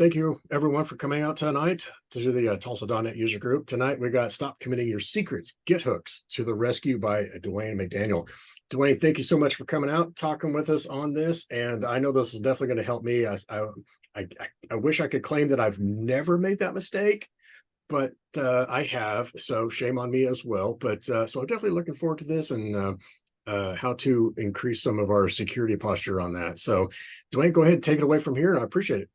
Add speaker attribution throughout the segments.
Speaker 1: Thank you, everyone, for coming out tonight to do the Tulsa.net user group. Tonight, we got Stop Committing Your Secrets, Get Hooks to the Rescue by Dwayne McDaniel. Dwayne, thank you so much for coming out, talking with us on this. And I know this is definitely going to help me. I wish I could claim that I've never made that mistake, but I have. So shame on me as well. But so I'm definitely looking forward to this and how to increase some of our security posture on that. So, Dwayne, go ahead and take it away from here. And I appreciate it.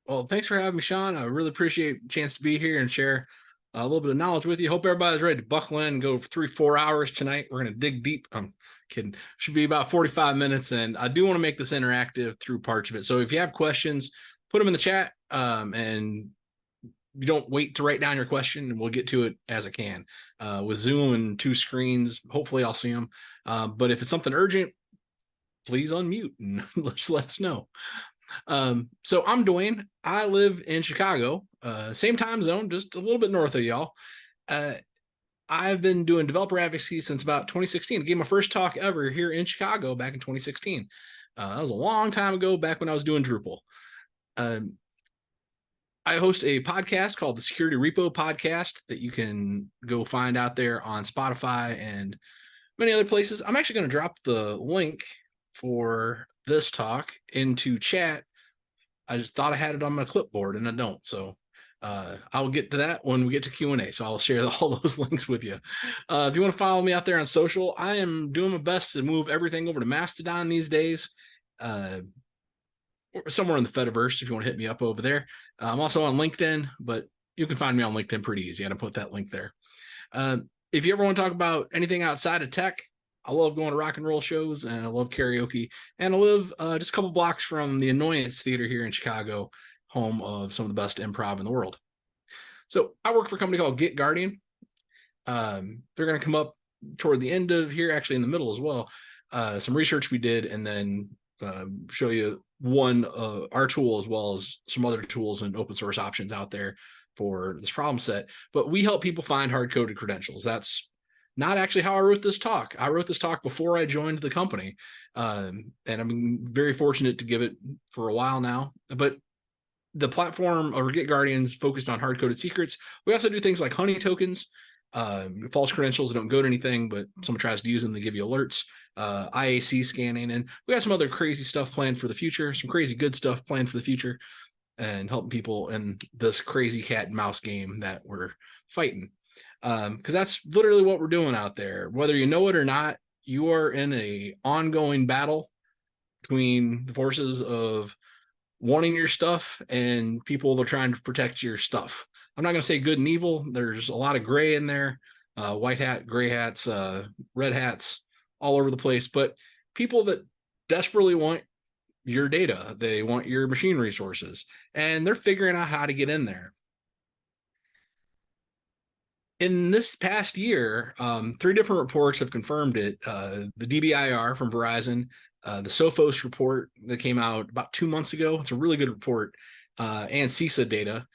Speaker 2: Well, thanks for having me, Sean. I really appreciate the chance to be here and share a little bit of knowledge with you. Hope everybody's ready to buckle in and go for 3-4 hours tonight. We're going to dig deep. I'm kidding. Should be about 45 minutes. And I do want to make this interactive through parts of it. So if you have questions, put them in the chat and you don't wait to write down your question, and we'll get to it as I can. With Zoom and 2 screens, hopefully I'll see them. But if it's something urgent, please unmute and just let us know. So I'm Dwayne. I live in Chicago, same time zone, just a little bit north of y'all. I've been doing developer advocacy since about 2016. I gave my first talk ever here in Chicago back in 2016. That was a long time ago, back when I was doing Drupal. I host a podcast called the Security Repo Podcast that you can go find out there on Spotify and many other places. I'm actually going to drop the link for this talk into chat. I just thought I had it on my clipboard and I don't. So I'll get to that when we get to Q&A. So I'll share all those links with you. If you want to follow me out there on social, I am doing my best to move everything over to Mastodon these days. Somewhere in the Fediverse if you want to hit me up over there. I'm also on LinkedIn, but you can find me on LinkedIn pretty easy. I had to put that link there. If you ever want to talk about anything outside of tech, I love going to rock and roll shows and I love karaoke. And I live just a couple blocks from the Annoyance Theater here in Chicago, home of some of the best improv in the world. So I work for a company called Git Guardian. They're going to come up toward the end of here, actually in the middle as well. Some research we did and then show you our tool as well as some other tools and open source options out there for this problem set. But we help people find hard-coded credentials. That's not actually how I wrote this talk. I wrote this talk before I joined the company. And I'm very fortunate to give it for a while now. But the platform of Git Guardians focused on hard-coded secrets. We also do things like honey tokens, false credentials that don't go to anything, but someone tries to use them, they give you alerts, IAC scanning, and we got some other crazy stuff planned for the future, some crazy good stuff planned for the future, and helping people in this crazy cat and mouse game that we're fighting. Because that's literally what we're doing out there. Whether you know it or not, you are in a ongoing battle between the forces of wanting your stuff and people that are trying to protect your stuff. I'm not going to say good and evil. There's a lot of gray in there, white hat, gray hats, red hats, all over the place. But people that desperately want your data, they want your machine resources, and they're figuring out how to get in there. In this past year, 3 different reports have confirmed it. The DBIR from Verizon, the Sophos report that came out about 2 months ago. It's a really good report, and CISA data.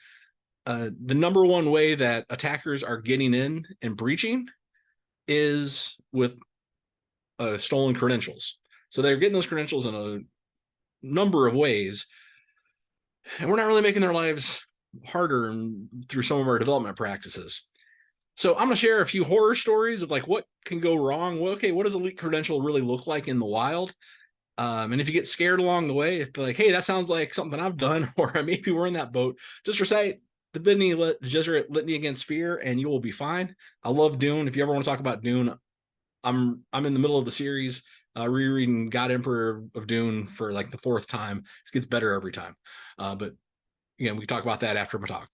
Speaker 2: The number one way that attackers are getting in and breaching is with stolen credentials. So they're getting those credentials in a number of ways, and we're not really making their lives harder through some of our development practices. So I'm going to share a few horror stories of like what can go wrong. Well, okay, what does a leaked credential really look like in the wild? And if you get scared along the way, if like, hey, that sounds like something I've done, or maybe we're in that boat, just recite the Jesuit litany against fear, and you will be fine. I love Dune. If you ever want to talk about Dune, I'm in the middle of the series, rereading God Emperor of Dune for like the 4th time. It gets better every time. But again, we can talk about that after my talk.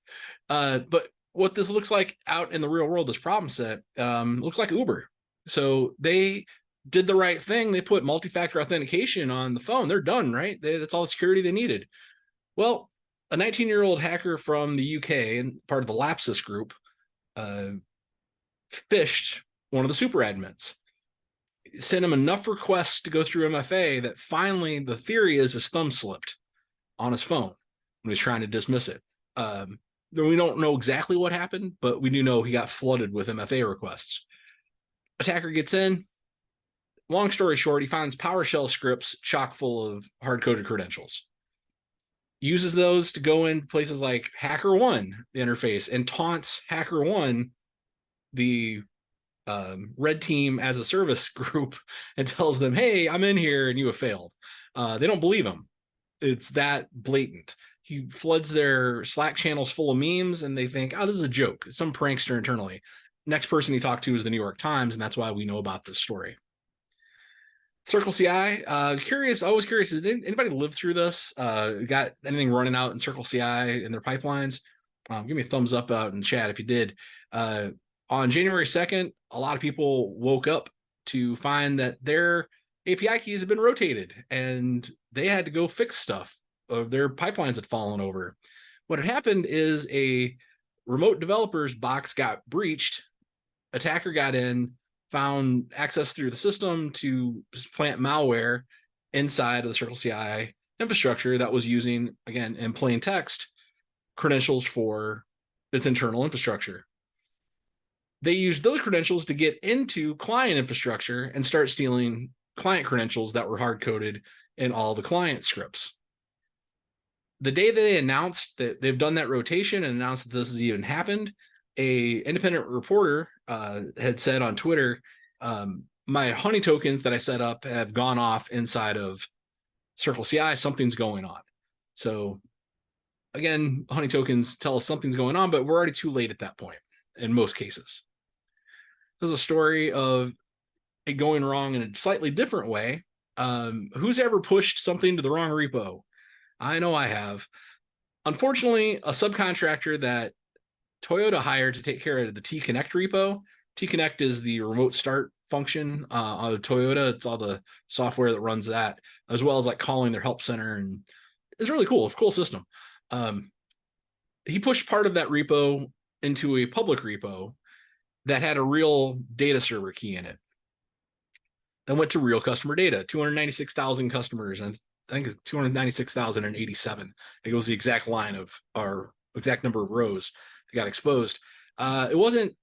Speaker 2: But what this looks like out in the real world, this problem set, looks like Uber. So they did the right thing. They put multi-factor authentication on the phone. They're done, right? That's all the security they needed. Well, a 19-year-old hacker from the UK and part of the Lapsus group phished one of the super admins. Sent him enough requests to go through MFA that finally the theory is his thumb slipped on his phone when he was trying to dismiss it. We don't know exactly what happened, but we do know he got flooded with MFA requests. Attacker gets in. Long story short, he finds PowerShell scripts chock full of hard-coded credentials. uses those to go in places like HackerOne, the interface, and taunts HackerOne, the red team as a service group, and tells them, hey, I'm in here and you have failed. They don't believe him. It's that blatant. He floods their Slack channels full of memes and they think, oh, this is a joke. It's some prankster internally. Next person he talked to is the New York Times, and that's why we know about this story. Circle CI, always curious, did anybody live through this? Got anything running out in Circle CI in their pipelines? Give me a thumbs up out in chat if you did. On January 2nd, a lot of people woke up to find that their API keys have been rotated and they had to go fix stuff. Their pipelines had fallen over. What had happened is a remote developer's box got breached. Attacker got in, found access through the system to plant malware inside of the Circle CI infrastructure that was using, again, in plain text, credentials for its internal infrastructure. They used those credentials to get into client infrastructure and start stealing client credentials that were hard-coded in all the client scripts. The day that they announced that they've done that rotation and announced that this has even happened, a independent reporter had said on Twitter, my honey tokens that I set up have gone off inside of Circle CI. Something's going on. So again, honey tokens tell us something's going on, but we're already too late at that point in most cases. There's a story of it going wrong in a slightly different way. Who's ever pushed something to the wrong repo? I know I have. Unfortunately, a subcontractor that Toyota hired to take care of the T-Connect repo. T-Connect is the remote start function on Toyota. It's all the software that runs that, as well as like calling their help center. And it's really cool. It's a cool system. He pushed part of that repo into a public repo that had a real data server key in it. That went to real customer data, 296,000 customers, and I think it's 296,087. It was the exact line of our exact number of rows that got exposed. It wasn't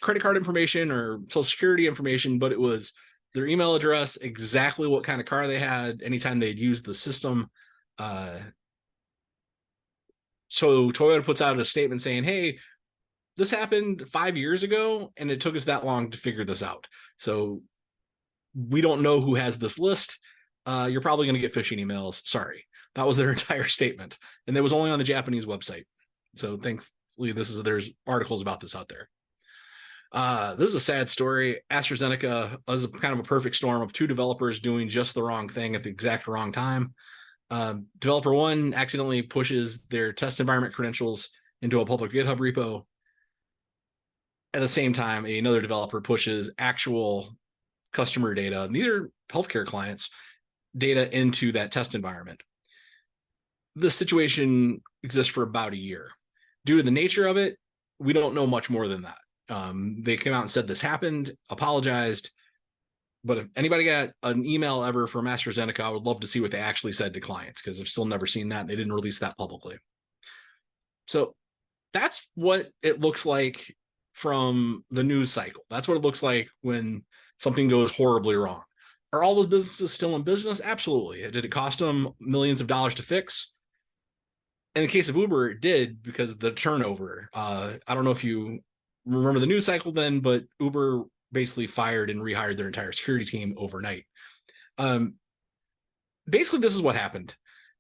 Speaker 2: credit card information or social security information, but it was their email address, exactly what kind of car they had, anytime they'd used the system. So Toyota puts out a statement saying, hey, this happened 5 years ago, and it took us that long to figure this out. So we don't know who has this list. You're probably going to get phishing emails. Sorry. That was their entire statement. And it was only on the Japanese website. So thankfully, there's articles about this out there. This is a sad story. AstraZeneca is kind of a perfect storm of two developers doing just the wrong thing at the exact wrong time. Developer one accidentally pushes their test environment credentials into a public GitHub repo. At the same time, another developer pushes actual customer data, and these are healthcare clients, data into that test environment. This situation exists for about a year. Due to the nature of it, we don't know much more than that. They came out and said this happened, apologized, but if anybody got an email ever from AstraZeneca, I would love to see what they actually said to clients, because I've still never seen that. They didn't release that publicly. So that's what it looks like from the news cycle. That's what it looks like when something goes horribly wrong. Are all those businesses still in business? Absolutely. Did it cost them millions of dollars to fix? In the case of Uber, it did, because of the turnover. I don't know if you remember the news cycle then, but Uber basically fired and rehired their entire security team overnight. Basically, this is what happened.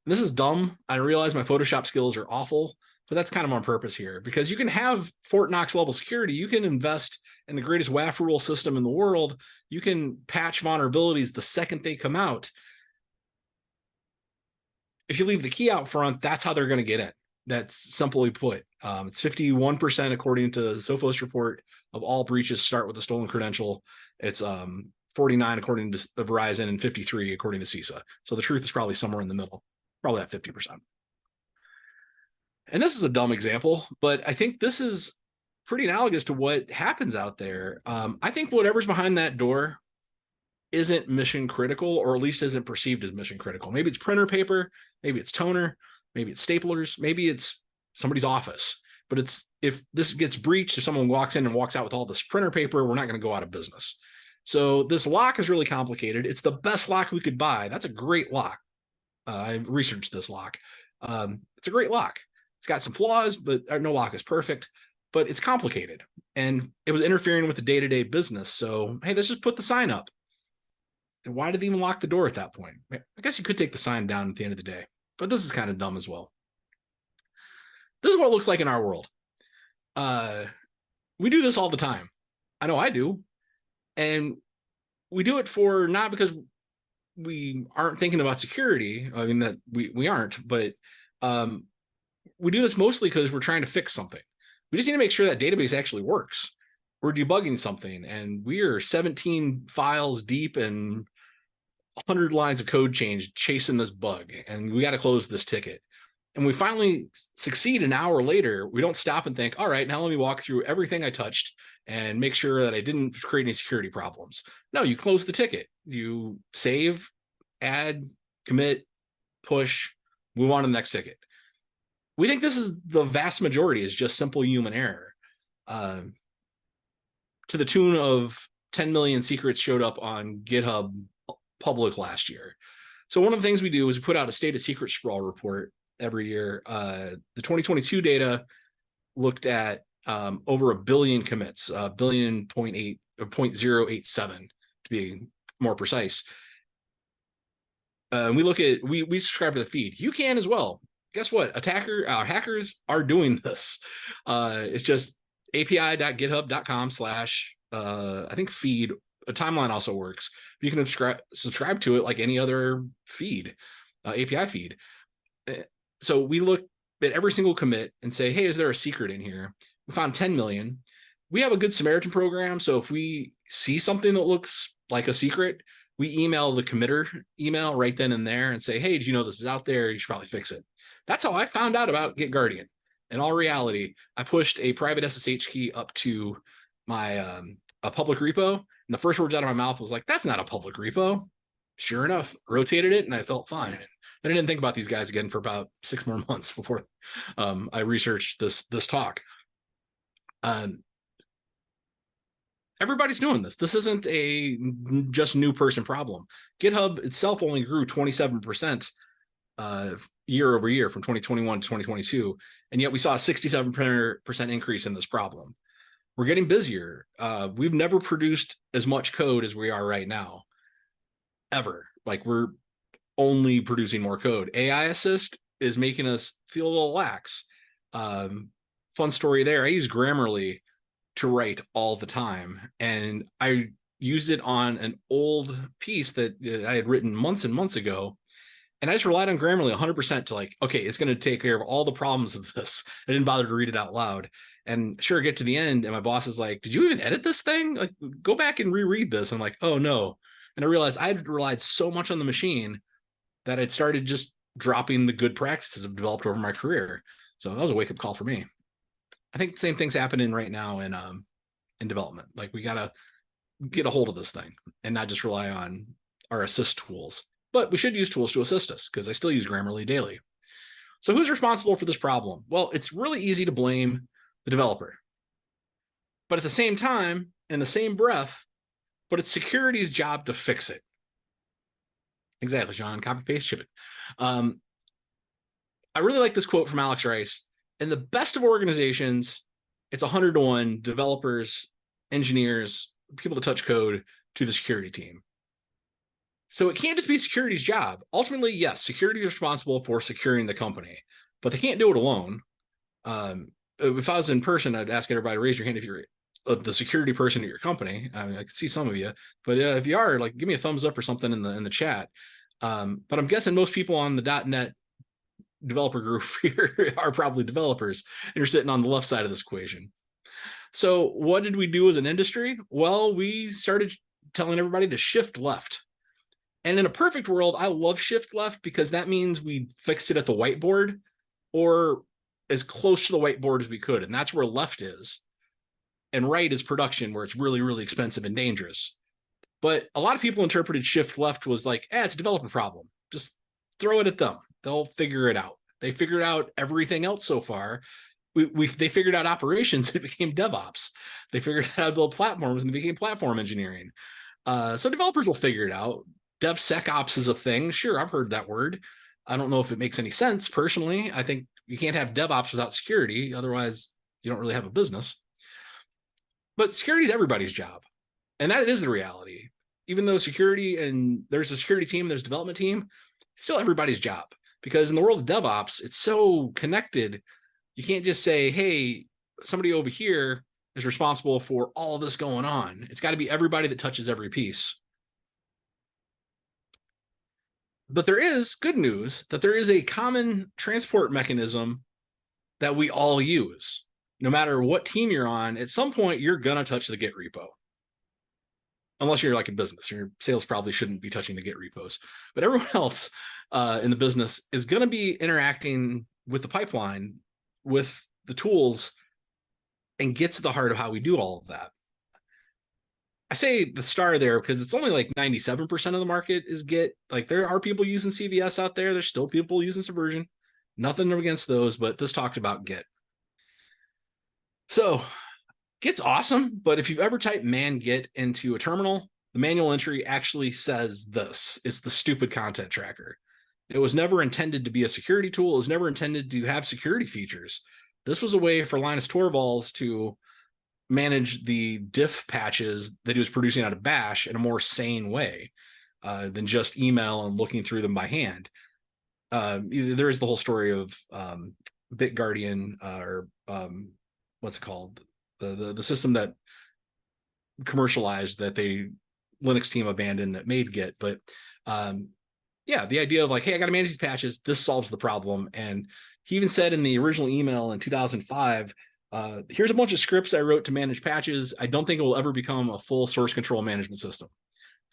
Speaker 2: And this is dumb. I realize my Photoshop skills are awful, but that's kind of on purpose here, because you can have Fort Knox level security. You can invest in the greatest WAF rule system in the world. You can patch vulnerabilities the second they come out. If you leave the key out front, that's how they're going to get in. That's simply put. It's 51% according to the Sophos report of all breaches start with a stolen credential. It's 49 according to Verizon and 53 according to CISA. So the truth is probably somewhere in the middle, probably at 50%. And this is a dumb example, but I think this is pretty analogous to what happens out there. I think whatever's behind that door isn't mission critical, or at least isn't perceived as mission critical. Maybe it's printer paper, maybe it's toner, maybe it's staplers, maybe it's somebody's office. But if this gets breached, if someone walks in and walks out with all this printer paper, we're not going to go out of business. So this lock is really complicated. It's the best lock we could buy. That's a great lock. I researched this lock. It's a great lock. It's got some flaws, but no lock is perfect, but it's complicated. And it was interfering with the day-to-day business. So, hey, let's just put the sign up. And why did they even lock the door at that point? I guess you could take the sign down at the end of the day, but this is kind of dumb as well. This is what it looks like in our world. We do this all the time. I know I do. And we do it for not because we aren't thinking about security. I mean, that we aren't, but we do this mostly because we're trying to fix something. We just need to make sure that database actually works. We're debugging something and we are 17 files deep and 100 lines of code change chasing this bug. And we got to close this ticket. And we finally succeed an hour later. We don't stop and think, all right, now let me walk through everything I touched and make sure that I didn't create any security problems. No, you close the ticket. You save, add, commit, push, move on to the next ticket. We think this is the vast majority is just simple human error. To the tune of 10 million secrets showed up on GitHub public last year. So one of the things we do is we put out a state of secret sprawl report every year. The 2022 data looked at over 1 billion commits, 0.87 to be more precise. We look at, we subscribe to the feed. You can as well. Guess what? Hackers are doing this. It's just api.github.com/ I think feed. A timeline also works. You can subscribe to it like any other feed, API feed. So we look at every single commit and say, hey, is there a secret in here? We found 10 million. We have a Good Samaritan program. So if we see something that looks like a secret, we email the committer email right then and there and say, hey, did you know this is out there? You should probably fix it. That's how I found out about GitGuardian. In all reality, I pushed a private SSH key up to my a public repo. And the first words out of my mouth was like, that's not a public repo. Sure enough, rotated it and I felt fine. And I didn't think about these guys again for about 6 more months before I researched this talk. Everybody's doing this. This isn't a just new person problem. GitHub itself only grew 27% year over year from 2021 to 2022. And yet we saw a 67% increase in this problem. We're getting busier. We've never produced as much code as we are right now, ever. Like we're only producing more code. AI assist is making us feel a little lax. Fun story there. I use Grammarly to write all the time. And I used it on an old piece that I had written months and months ago. And I just relied on Grammarly 100% to like, okay, it's going to take care of all the problems of this. I didn't bother to read it out loud. And sure, get to the end and my boss is like, did you even edit this thing? Like, go back and reread this. I'm like, oh no. And I realized I'd relied so much on the machine that I'd started just dropping the good practices I've developed over my career. So that was a wake-up call for me. I think the same thing's happening right now in development. Like we got to get a hold of this thing and not just rely on our assist tools. But we should use tools to assist us because I still use Grammarly daily. So who's responsible for this problem? Well, it's really easy to blame the developer. But at the same time, in the same breath, but it's security's job to fix it. Exactly, John. Copy, paste, ship it. I really like this quote from Alex Rice. In the best of organizations, it's 100 to 1 developers, engineers, people that touch code to the security team. So it can't just be security's job. Ultimately, yes, security is responsible for securing the company, but they can't do it alone. If I was in person, I'd ask everybody to raise your hand if you're the security person at your company. I mean, I can see some of you, but if you are, like, give me a thumbs up or something in the chat. But I'm guessing most people on the .NET developer group here are probably developers, and you're sitting on the left side of this equation. So what did we do as an industry? Well, we started telling everybody to shift left. And in a perfect world, I love shift left because that means we fixed it at the whiteboard or as close to the whiteboard as we could. And that's where left is. And right is production, where it's really, really expensive and dangerous. But a lot of people interpreted shift left was like, it's a developer problem. Just throw it at them. They'll figure it out. They figured out everything else so far. They figured out operations, it became DevOps. They figured out how to build platforms and it became platform engineering. So developers will figure it out. DevSecOps is a thing. Sure, I've heard that word. I don't know if it makes any sense personally. I think you can't have DevOps without security. Otherwise, you don't really have a business. But security is everybody's job. And that is the reality. Even though security, and there's a security team, there's a development team, it's still everybody's job. Because in the world of DevOps, it's so connected. You can't just say, hey, somebody over here is responsible for all this going on. It's got to be everybody that touches every piece. But there is good news that there is a common transport mechanism that we all use. No matter what team you're on, at some point, you're going to touch the Git repo. Unless you're like a business, your sales probably shouldn't be touching the Git repos. But everyone else in the business is going to be interacting with the pipeline, with the tools, and gets to the heart of how we do all of that. I say the star there because it's only like 97% of the market is Git. Like there are people using CVS out there. There's still people using Subversion. Nothing against those, but this talked about Git. So Git's awesome, but if you've ever typed man git into a terminal, the manual entry actually says this. It's the stupid content tracker. It was never intended to be a security tool. It was never intended to have security features. This was a way for Linus Torvalds to manage the diff patches that he was producing out of Bash in a more sane way than just email and looking through them by hand. There is the whole story of BitGuardian, or what's it called? The system that commercialized that the Linux team abandoned that made Git. But yeah, the idea of like, hey, I got to manage these patches. This solves the problem. And he even said in the original email in 2005, here's a bunch of scripts I wrote to manage patches. I don't think it will ever become a full source control management system.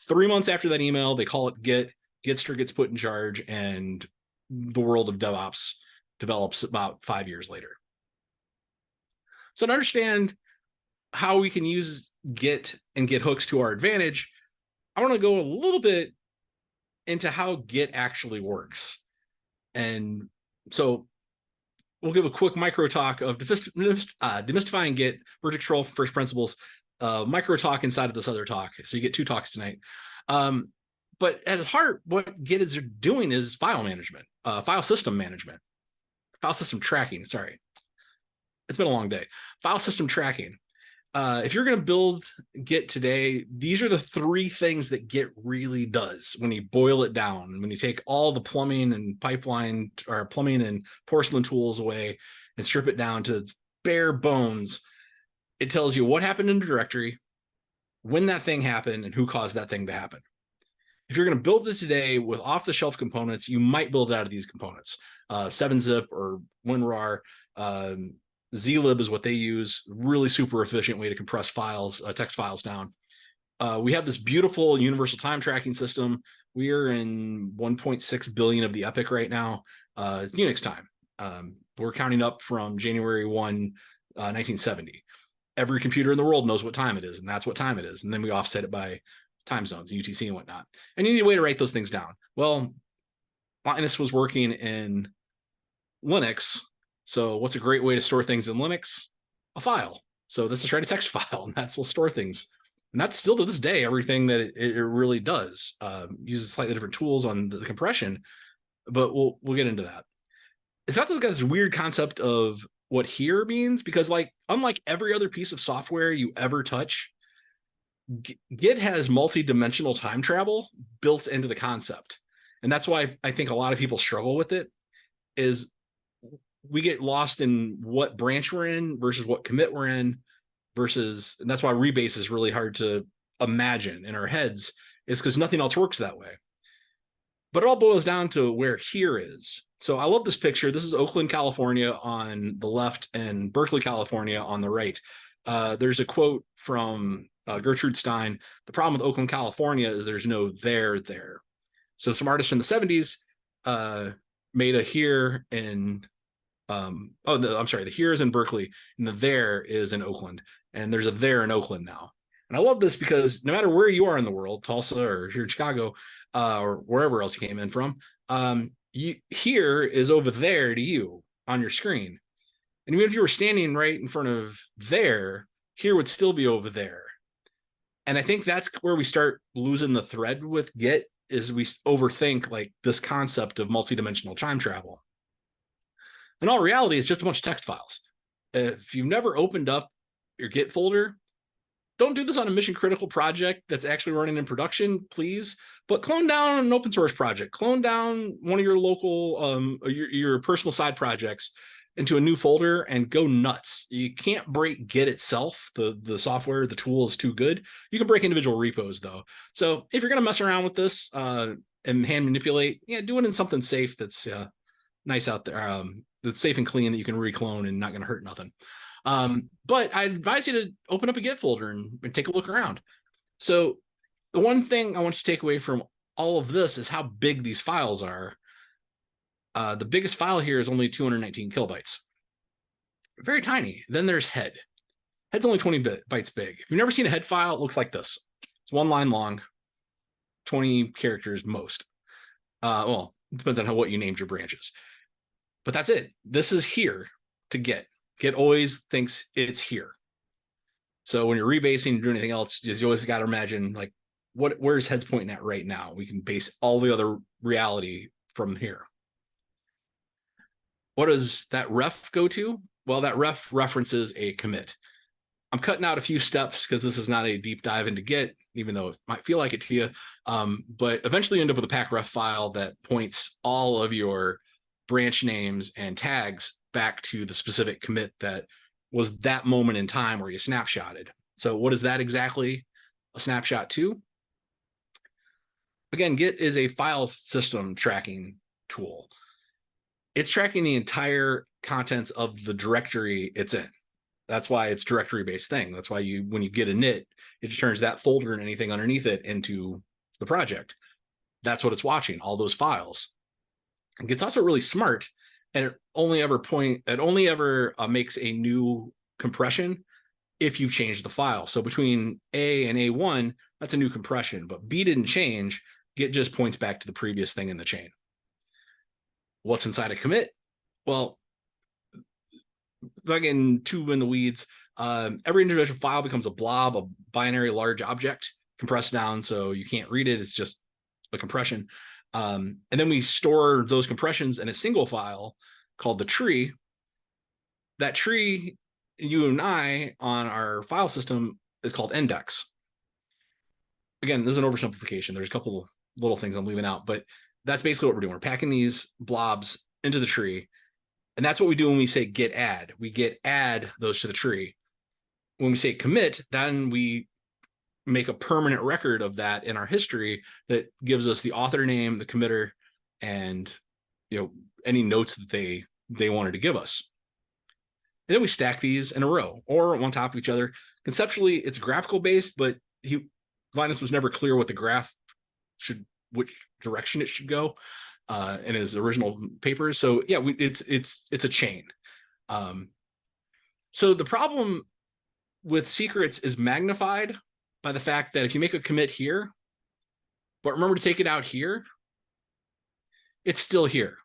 Speaker 2: 3 months after that email, they call it Git. Gitster gets put in charge, and the world of DevOps develops about 5 years later. So to understand how we can use Git and Git hooks to our advantage, I want to go a little bit into how Git actually works. And so we'll give a quick micro talk of demystifying Git, version control, first principles, micro talk inside of this other talk. So you get 2 talks tonight. But at heart, what Git is doing is file management, file system management, file system tracking. Sorry. It's been a long day. File system tracking. If you're going to build Git today, these are the 3 things that Git really does when you boil it down. When you take all the plumbing and pipeline, or plumbing and porcelain tools away and strip it down to bare bones, it tells you what happened in the directory, when that thing happened, and who caused that thing to happen. If you're going to build it today with off-the-shelf components, you might build it out of these components. 7-zip or WinRAR. zlib is what they use. Really super efficient way to compress files, text files down. We have this beautiful universal time tracking system. We are in 1.6 billion of the epoch right now. It's Unix time. We're counting up from January 1, 1970. Every computer in the world knows what time it is, and that's what time it is. And then we offset it by time zones, UTC and whatnot. And you need a way to write those things down. Well, Linus was working in Linux. So what's a great way to store things in Linux? A file. So let's just write a text file, and that's will store things. And that's still to this day everything that it really does. Uses slightly different tools on the compression, but we'll get into that. It's got this weird concept of what here means, because like unlike every other piece of software you ever touch, Git has multi-dimensional time travel built into the concept. And that's why I think a lot of people struggle with it, is we get lost in what branch we're in versus what commit we're in versus, and that's why rebase is really hard to imagine in our heads, is because nothing else works that way. But it all boils down to where here is. So I love this picture. This is Oakland, California on the left and Berkeley, California on the right. There's a quote from Gertrude Stein. The problem with Oakland, California is there's no there. So some artists in the 70s made a here in the here is in Berkeley and the there is in Oakland, and there's a there in Oakland now. And I love this because no matter where you are in the world, Tulsa or here in Chicago, or wherever else you came in from, here is over there to you on your screen. And even if you were standing right in front of there, here would still be over there. And I think that's where we start losing the thread with Git, is we overthink like this concept of multidimensional time travel. In all reality, it's just a bunch of text files. If you've never opened up your Git folder, don't do this on a mission critical project that's actually running in production, please. But clone down an open source project, clone down one of your local, your personal side projects into a new folder and go nuts. You can't break Git itself. The software, the tool is too good. You can break individual repos though. So if you're going to mess around with this and hand manipulate, yeah, do it in something safe that's nice out there, that's safe and clean that you can reclone and not going to hurt nothing. But I advise you to open up a Git folder and take a look around. So the one thing I want you to take away from all of this is how big these files are. The biggest file here is only 219 kilobytes. Very tiny. Then there's head. Head's only 20 bytes big. If you've never seen a head file, it looks like this. It's one line long, 20 characters most. Well, it depends on what you named your branches. But that's it. This is here to Git. Git always thinks it's here. So when you're rebasing, doing anything else, you always got to imagine like where's head's pointing at right now. We can base all the other reality from here. What does that ref go to? Well, that ref references a commit. I'm cutting out a few steps because this is not a deep dive into Git, even though it might feel like it to you. But eventually you end up with a pack ref file that points all of your branch names and tags back to the specific commit that was that moment in time where you snapshotted. So what is that exactly a snapshot to? Again, Git is a file system tracking tool. It's tracking the entire contents of the directory it's in. That's why it's directory-based thing. That's why when you get init, it turns that folder and anything underneath it into the project. That's what it's watching, all those files. And Git's also really smart, and it only ever makes a new compression if you've changed the file. So between A and A1, that's a new compression, but B didn't change. Git just points back to the previous thing in the chain. What's inside a commit? Well, again, too in the weeds. Every individual file becomes a blob, a binary large object compressed down, so you can't read it. It's just a compression. And then we store those compressions in a single file called the tree. That tree, you and I on our file system, is called index. Again, this is an oversimplification. There's a couple little things I'm leaving out, but that's basically what we're doing. We're packing these blobs into the tree. And that's what we do when we say git add. We git add those to the tree. When we say commit, then we make a permanent record of that in our history that gives us the author name, the committer, and any notes that they wanted to give us. And then we stack these in a row or on top of each other. Conceptually, it's graphical based, but Linus was never clear what the graph which direction it should go in his original papers. So yeah, it's a chain. So the problem with secrets is magnified by the fact that if you make a commit here, but remember to take it out here, it's still here.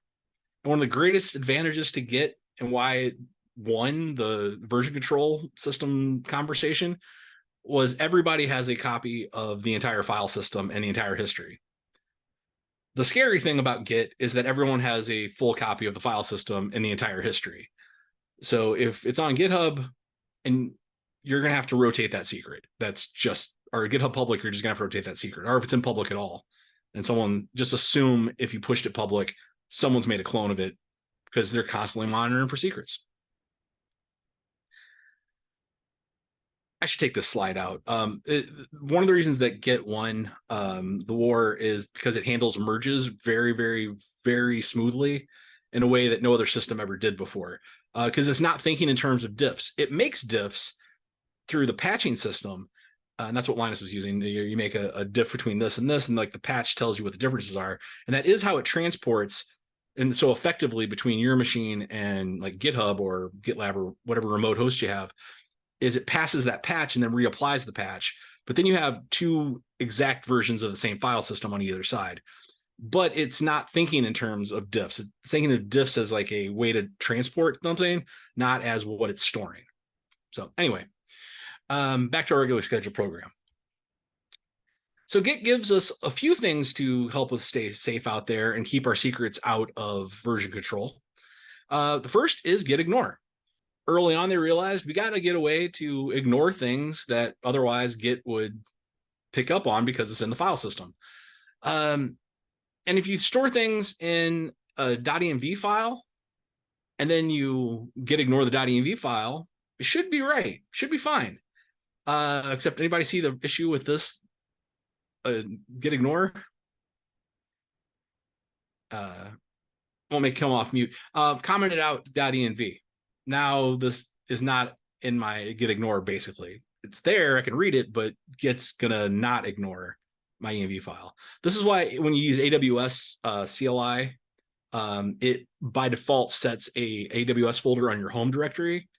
Speaker 2: And one of the greatest advantages to Git and why it won the version control system conversation was everybody has a copy of the entire file system and the entire history. The scary thing about Git is that everyone has a full copy of the file system and the entire history. So if it's on GitHub and you're going to have to rotate that secret, or GitHub public, you're just going to have to rotate that secret. Or if it's in public at all, and someone just assume if you pushed it public, someone's made a clone of it because they're constantly monitoring for secrets. I should take this slide out. One of the reasons that Git won the war is because it handles merges very, very, very smoothly in a way that no other system ever did before. Because it's not thinking in terms of diffs. It makes diffs through the patching system, and that's what Linus was using. You make a diff between this, and like the patch tells you what the differences are, and that is how it transports. And so effectively between your machine and like GitHub or GitLab or whatever remote host you have, is it passes that patch and then reapplies the patch. But then you have two exact versions of the same file system on either side. But it's not thinking in terms of diffs. It's thinking of diffs as like a way to transport something, not as what it's storing. So anyway, back to our regularly scheduled program. So Git gives us a few things to help us stay safe out there and keep our secrets out of version control. The first is gitignore. Early on, they realized we got to get a way to ignore things that otherwise Git would pick up on because it's in the file system. And if you store things in a .env file and then you gitignore the .env file, it should be right, should be fine. Except anybody see the issue with this gitignore? Won't make it come off mute. Commented out .env. Now this is not in my gitignore. Basically, it's there. I can read it, but Git's gonna not ignore my env file. This is why when you use AWS CLI, it by default sets a AWS folder on your home directory,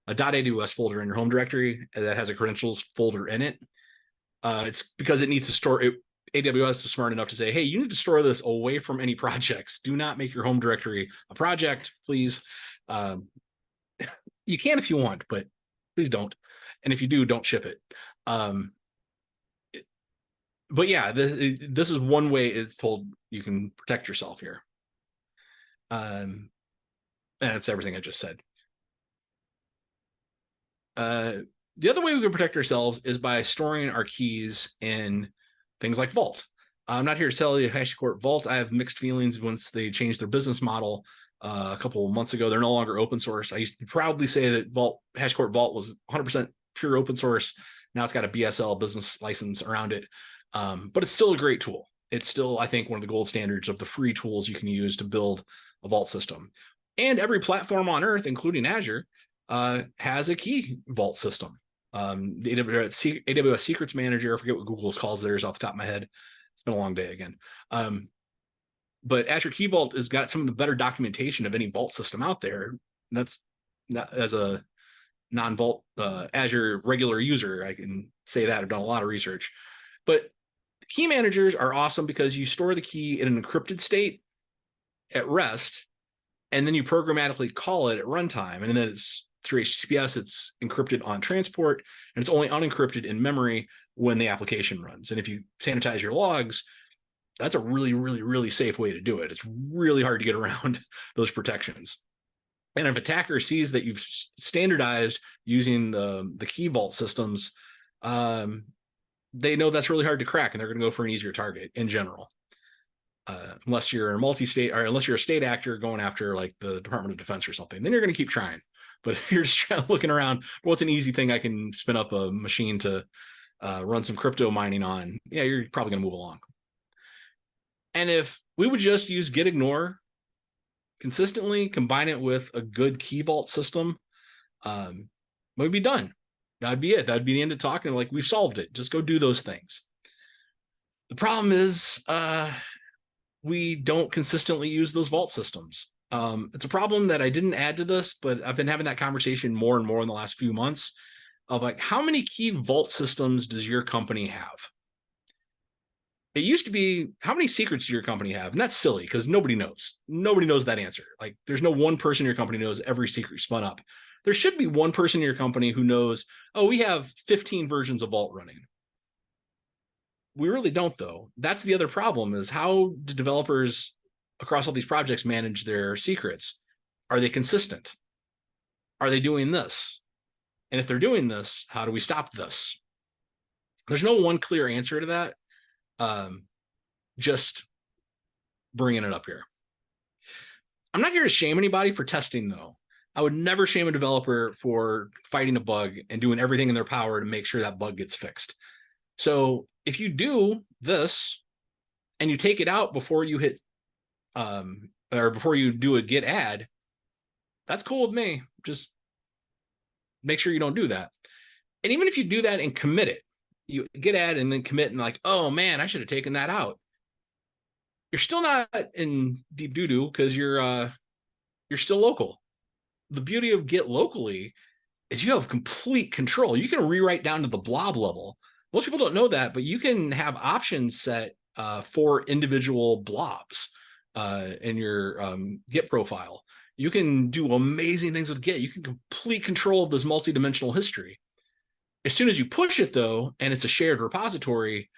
Speaker 2: a .aws folder in your home directory that has a credentials folder in it. It's because it needs to store it. AWS is smart enough to say, hey, you need to store this away from any projects. Do not make your home directory a project, please. You can if you want, but please don't. And if you do, don't ship it. But yeah, this is one way it's told you can protect yourself here. And that's everything I just said. The other way we can protect ourselves is by storing our keys in things like Vault. I'm not here to sell you HashiCorp Vault. I have mixed feelings once they changed their business model a couple of months ago. They're no longer open source. I used to proudly say that HashiCorp Vault was 100% pure open source. Now it's got a BSL business license around it. But it's still a great tool. It's still, I think, one of the gold standards of the free tools you can use to build a Vault system. And every platform on Earth, including Azure, has a key Vault system. The AWS Secrets Manager, I forget what Google's calls theirs off the top of my head. It's been a long day again. But Azure Key Vault has got some of the better documentation of any Vault system out there. That's not, as a non-Vault Azure regular user, I can say that. I've done a lot of research. But key managers are awesome because you store the key in an encrypted state at rest, and then you programmatically call it at runtime. And then it's through HTTPS, it's encrypted on transport, and it's only unencrypted in memory when the application runs. And if you sanitize your logs, that's a really, really, really safe way to do it. It's really hard to get around those protections. And if attacker sees that you've standardized using the key vault systems, they know that's really hard to crack, and they're going to go for an easier target in general. Unless you're a multi-state, or unless you're a state actor going after like the Department of Defense or something, then you're going to keep trying. But if you're just looking around, what's an easy thing I can spin up a machine to run some crypto mining on? Yeah, you're probably going to move along. And if we would just use gitignore consistently, combine it with a good key vault system, we'd be done. That'd be it. That'd be the end of talking. Like, we've solved it. Just go do those things. The problem is we don't consistently use those vault systems. It's a problem that I didn't add to this, but I've been having that conversation more and more in the last few months of like, how many key vault systems does your company have? It used to be, how many secrets does your company have? And that's silly because nobody knows. Nobody knows that answer. Like, there's no one person in your company knows every secret spun up. There should be one person in your company who knows, oh, we have 15 versions of Vault running. We really don't, though. That's the other problem, is how do developers across all these projects manage their secrets? Are they consistent? Are they doing this? And if they're doing this, how do we stop this? There's no one clear answer to that. Just bringing it up here. I'm not here to shame anybody for testing, though. I would never shame a developer for fighting a bug and doing everything in their power to make sure that bug gets fixed. So if you do this and you take it out before you hit or before you do a git add, that's cool with me. Just make sure you don't do that. And even if you do that and commit it, you git add and then commit and like, oh man, I should have taken that out. You're still not in deep doo-doo because you're still local. The beauty of Git locally is you have complete control. You can rewrite down to the blob level. Most people don't know that, but you can have options set for individual blobs in your Git profile. You can do amazing things with Git. You can complete control of this multi-dimensional history. As soon as you push it, though, and it's a shared repository,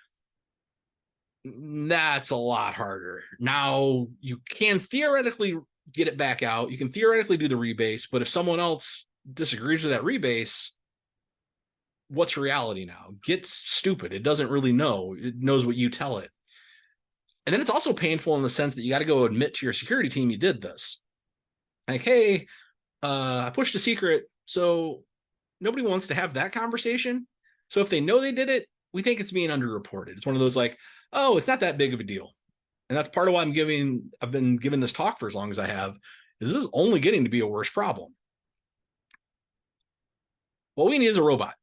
Speaker 2: That's a lot harder. Now you can theoretically get it back out. You can theoretically do the rebase, but if someone else disagrees with that rebase, what's reality now? Git's stupid. It doesn't really know. It knows what you tell it. And then it's also painful in the sense that you got to go admit to your security team you did this. Like, hey, I pushed a secret, so nobody wants to have that conversation. So if they know they did it, we think it's being underreported. It's one of those like, oh, it's not that big of a deal. And that's part of why I've been giving this talk for as long as I have, is this is only getting to be a worse problem. What we need is a robot.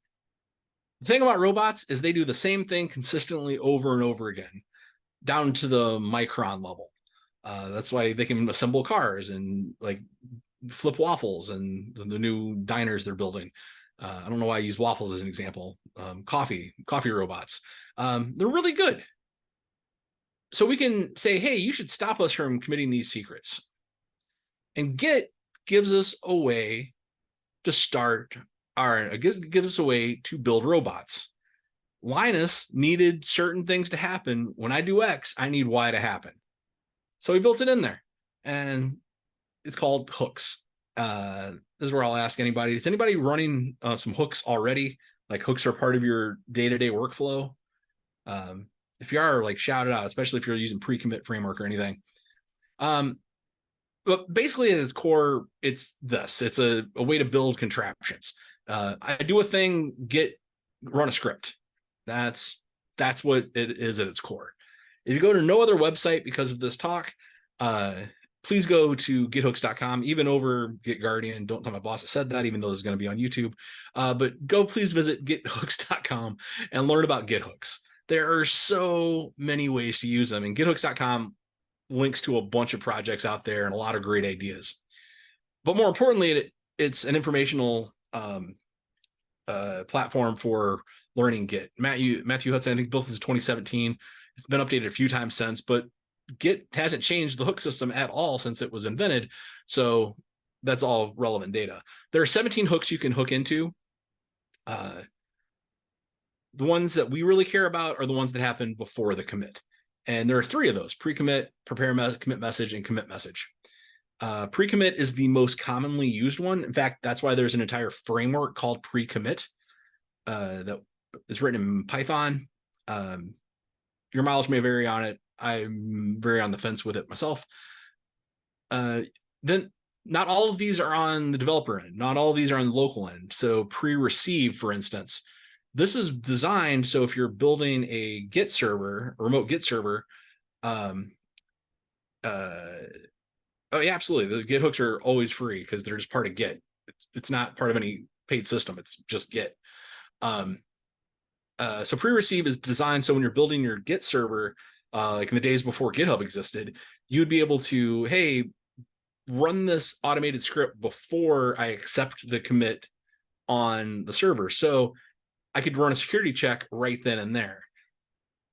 Speaker 2: The thing about robots is they do the same thing consistently over and over again, down to the micron level. That's why they can assemble cars and like flip waffles and the new diners they're building. I don't know why I use waffles as an example. Coffee robots. They're really good. So we can say, hey, you should stop us from committing these secrets. And Git gives us a way to start gives us a way to build robots. Linus needed certain things to happen. When I do X, I need Y to happen. So he built it in there. And it's called hooks. This is where I'll ask anybody, is anybody running some hooks already? Like hooks are part of your day-to-day workflow? If you are, like, shout it out, especially if you're using pre-commit framework or anything. But basically at its core, it's this. It's a way to build contraptions. I do a thing, Git, run a script. That's what it is at its core. If you go to no other website because of this talk, please go to githooks.com, even over GitGuardian. Don't tell my boss I said that, even though this is going to be on YouTube. But please visit githooks.com and learn about GitHooks. There are so many ways to use them, and githooks.com links to a bunch of projects out there and a lot of great ideas. But more importantly, it's an informational platform for learning Git. Matthew Hudson, I think, built this in 2017. It's been updated a few times since, but Git hasn't changed the hook system at all since it was invented. So that's all relevant data. There are 17 hooks you can hook into. The ones that we really care about are the ones that happen before the commit. And there are 3 of those: pre-commit, commit message, and commit message. Pre-commit is the most commonly used one. In fact, that's why there's an entire framework called pre-commit that is written in Python. Your mileage may vary on it. I'm very on the fence with it myself. Then not all of these are on the developer end. Not all of these are on the local end. So pre-receive, for instance, this is designed so if you're building a Git server, a remote Git server, oh yeah, absolutely. The Git hooks are always free because they're just part of Git. It's not part of any paid system. It's just Git. So pre-receive is designed so when you're building your Git server, like in the days before GitHub existed, you'd be able to, hey, run this automated script before I accept the commit on the server. So I could run a security check right then and there.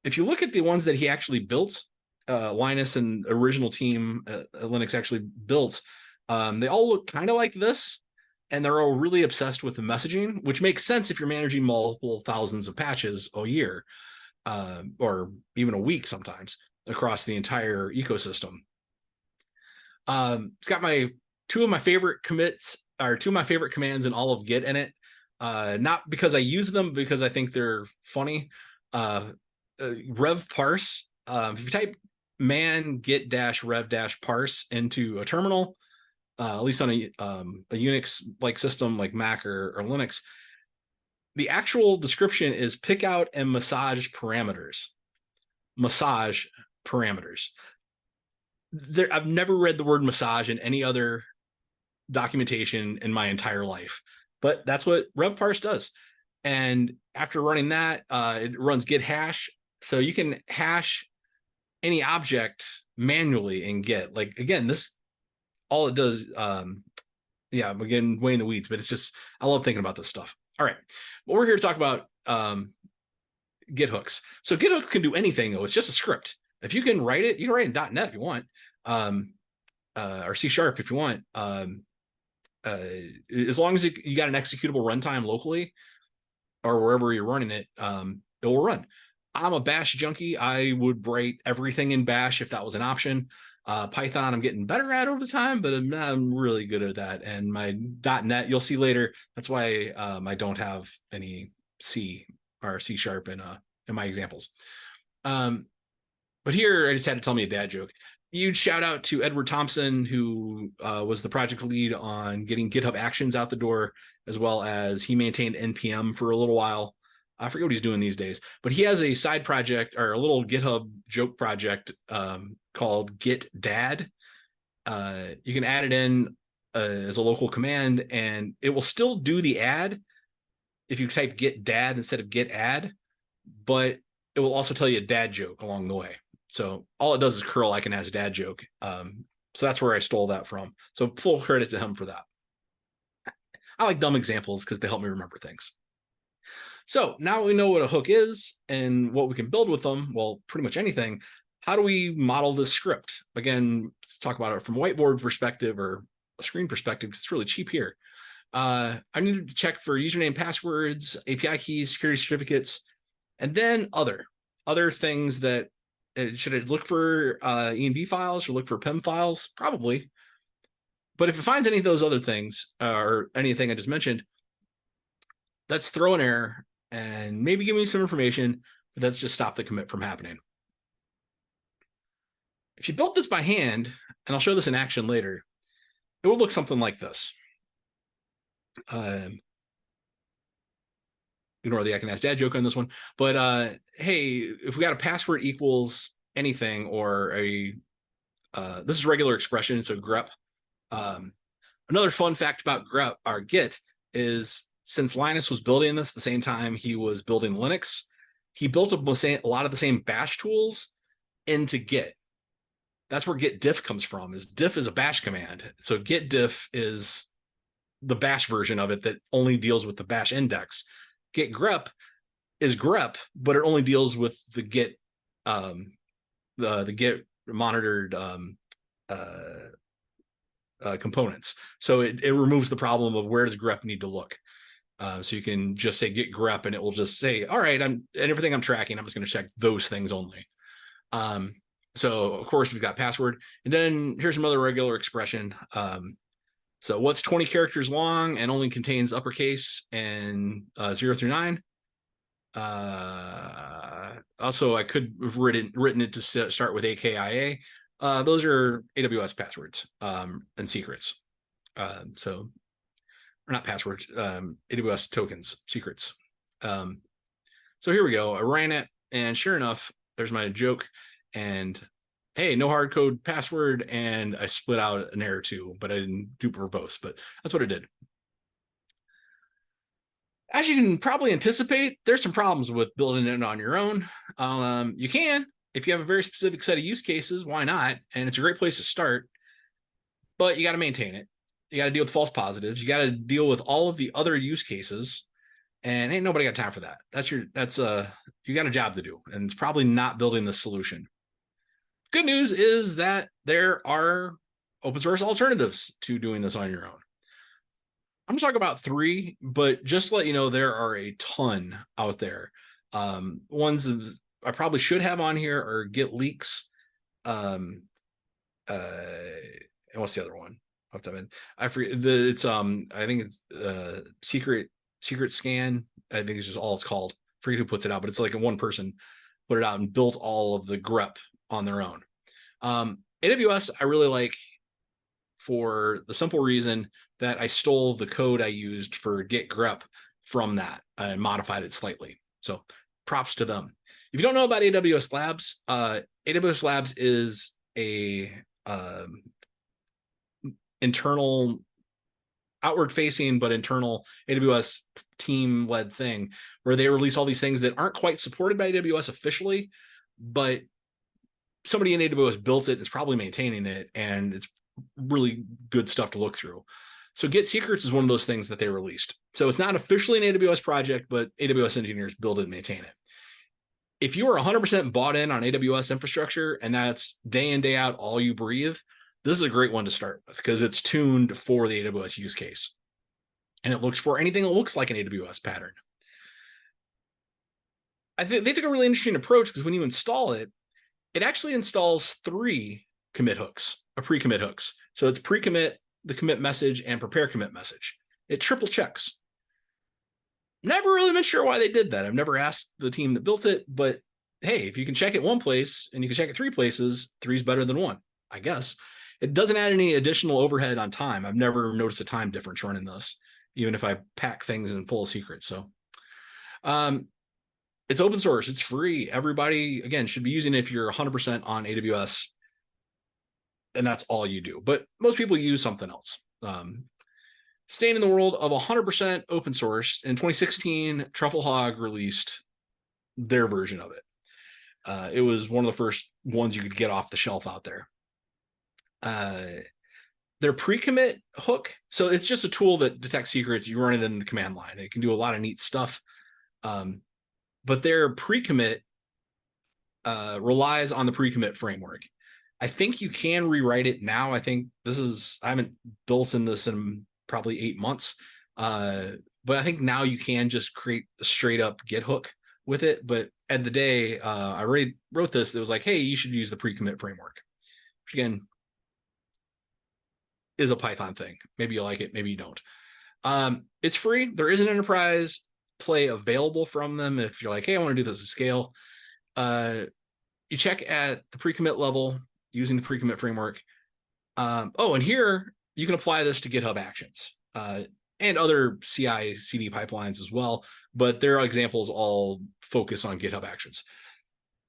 Speaker 2: If you look at the ones that he actually built, Linus and original team Linux actually built, they all look kind of like this, and they're all really obsessed with the messaging, which makes sense if you're managing multiple thousands of patches a year, or even a week sometimes across the entire ecosystem. It's got two of my favorite commands in all of Git in it. Not because I use them, because I think they're funny. Rev parse. If you type man git -rev -parse into a terminal, at least on a Unix like system like Mac or Linux, the actual description is pick out and massage parameters. Massage parameters. I've never read the word massage in any other documentation in my entire life, but that's what rev parse does. And after running that, it runs git hash, so you can hash any object manually in Git. Like, again, this all it does. Yeah, I'm getting way in the weeds, but it's just, I love thinking about this stuff. All right, well, we're here to talk about Git hooks. So Git hook can do anything, though. It's just a script. If you can write it, you can write in .NET if you want, or C# if you want. As long as you got an executable runtime locally or wherever you're running it, it will run. I'm a bash junkie. I would write everything in bash if that was an option. Python, I'm getting better at over time, but I'm really good at that. And my .NET, you'll see later. That's why I don't have any C or C# in my examples. But here, I just had to tell me a dad joke. Huge shout out to Edward Thompson, who was the project lead on getting GitHub Actions out the door, as well as he maintained NPM for a little while. I forget what he's doing these days, but he has a side project or a little GitHub joke project called Git Dad. You can add it in as a local command, and it will still do the add if you type Git Dad instead of Git Add, but it will also tell you a dad joke along the way. So all it does is curl icon has a dad joke. So that's where I stole that from. So full credit to him for that. I like dumb examples because they help me remember things. So now we know what a hook is and what we can build with them. Well, pretty much anything. How do we model this script? Again, let's talk about it from a whiteboard perspective or a screen perspective, because it's really cheap here. I need to check for username, passwords, API keys, security certificates, and then other things that should I look for env files or look for PEM files? Probably. But if it finds any of those other things or anything I just mentioned, let's throw an error and maybe give me some information, but let's just stop the commit from happening. If you built this by hand, and I'll show this in action later, it would look something like this. Ignore the I can ask dad joke on this one, but hey, if we got a password equals anything or a this is regular expression, so grep. Another fun fact about grep or Git is, since Linus was building this at the same time he was building Linux, he built a lot of the same bash tools into Git. That's where git diff comes from. Is diff is a bash command, so git diff is the bash version of it that only deals with the bash index. Git grep is grep, but it only deals with the git the git monitored components. So it removes the problem of where does grep need to look. So you can just say git grep and it will just say, all right, and everything I'm tracking, I'm just going to check those things only. So of course we've got password, and then here's some other regular expression. So what's 20 characters long and only contains uppercase and 0 through 9. Also, I could have written it to start with AKIA. Those are AWS passwords and secrets. So, or not passwords, AWS tokens, secrets. So here we go. I ran it, and sure enough, there's my joke. And hey, no hard code password, and I split out an error too, but I didn't do verbose, but that's what it did. As you can probably anticipate, there's some problems with building it on your own. You can, if you have a very specific set of use cases, why not? And it's a great place to start, but you got to maintain it. You got to deal with false positives. You got to deal with all of the other use cases, and ain't nobody got time for that. You got a job to do, and it's probably not building the solution. Good news is that there are open source alternatives to doing this on your own. I'm going to talk about 3, but just to let you know, there are a ton out there. Ones I probably should have on here are Git Leaks. And what's the other one? I forget. I think it's secret scan. I think it's just all it's called. I forget who puts it out, but it's like one person put it out and built all of the grep on their own. AWS I really like for the simple reason that I stole the code I used for git grep from that and modified it slightly. So props to them. If you don't know about AWS Labs, AWS Labs is a internal, outward facing, but internal AWS team led thing where they release all these things that aren't quite supported by AWS officially, but somebody in AWS built it and is probably maintaining it, and it's really good stuff to look through. So Git Secrets is one of those things that they released. So it's not officially an AWS project, but AWS engineers build it and maintain it. If you are 100% bought in on AWS infrastructure and that's day in, day out, all you breathe, this is a great one to start with because it's tuned for the AWS use case. And it looks for anything that looks like an AWS pattern. I think they took a really interesting approach, because when you install it, it actually installs 3 commit hooks, pre-commit hooks. So it's pre-commit, the commit message, and prepare commit message. It triple checks. Never really been sure why they did that. I've never asked the team that built it, but hey, if you can check it one place and you can check it 3 places, 3 is better than 1, I guess. It doesn't add any additional overhead on time. I've never noticed a time difference running this, even if I pack things in full of secrets. So it's open source. It's free. Everybody, again, should be using it if you're 100% on AWS and that's all you do. But most people use something else. Staying in the world of 100% open source, in 2016, Trufflehog released their version of it. It was one of the first ones you could get off the shelf out there. Their pre-commit hook, so it's just a tool that detects secrets. You run it in the command line. It can do a lot of neat stuff. But their pre-commit relies on the pre-commit framework. I think you can rewrite it now. I haven't built in this in probably 8 months. But I think now you can just create a straight up Git hook with it. But at the day, I already wrote this. It was like, hey, you should use the pre-commit framework, which again is a Python thing. Maybe you like it, maybe you don't. It's free. There is an enterprise play available from them if you're like, hey, I want to do this at scale. You check at the pre-commit level using the pre-commit framework. And here you can apply this to GitHub Actions and other CI/CD pipelines as well, but their examples all focus on GitHub Actions.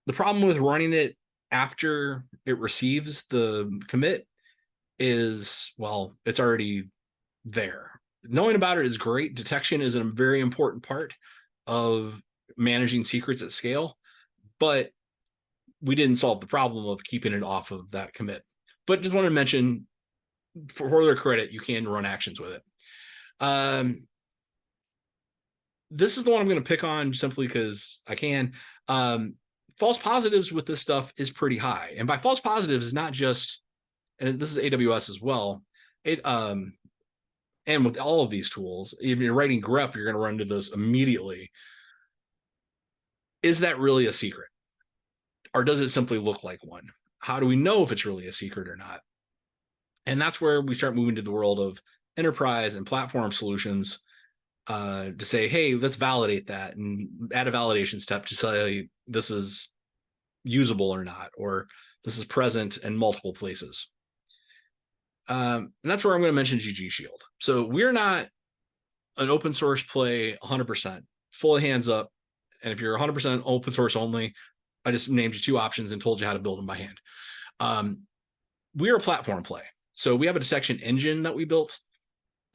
Speaker 2: The problem with running it after it receives the commit is, well, it's already there. Knowing about it is great. Detection is a very important part of managing secrets at scale, but we didn't solve the problem of keeping it off of that commit. But just want to mention, for their credit, you can run actions with it. This is the one I'm going to pick on simply because I can. False positives with this stuff is pretty high. And by false positives is not just, and this is AWS as well, and with all of these tools, if you're writing grep, you're going to run into this immediately. Is that really a secret? Or does it simply look like one? How do we know if it's really a secret or not? And that's where we start moving to the world of enterprise and platform solutions to say, hey, let's validate that and add a validation step to say this is usable or not, or this is present in multiple places. And that's where I'm going to mention GG Shield. So we're not an open source play 100%, fully hands up. And if you're 100% open source only, I just named you 2 options and told you how to build them by hand. We're a platform play. So we have a detection engine that we built,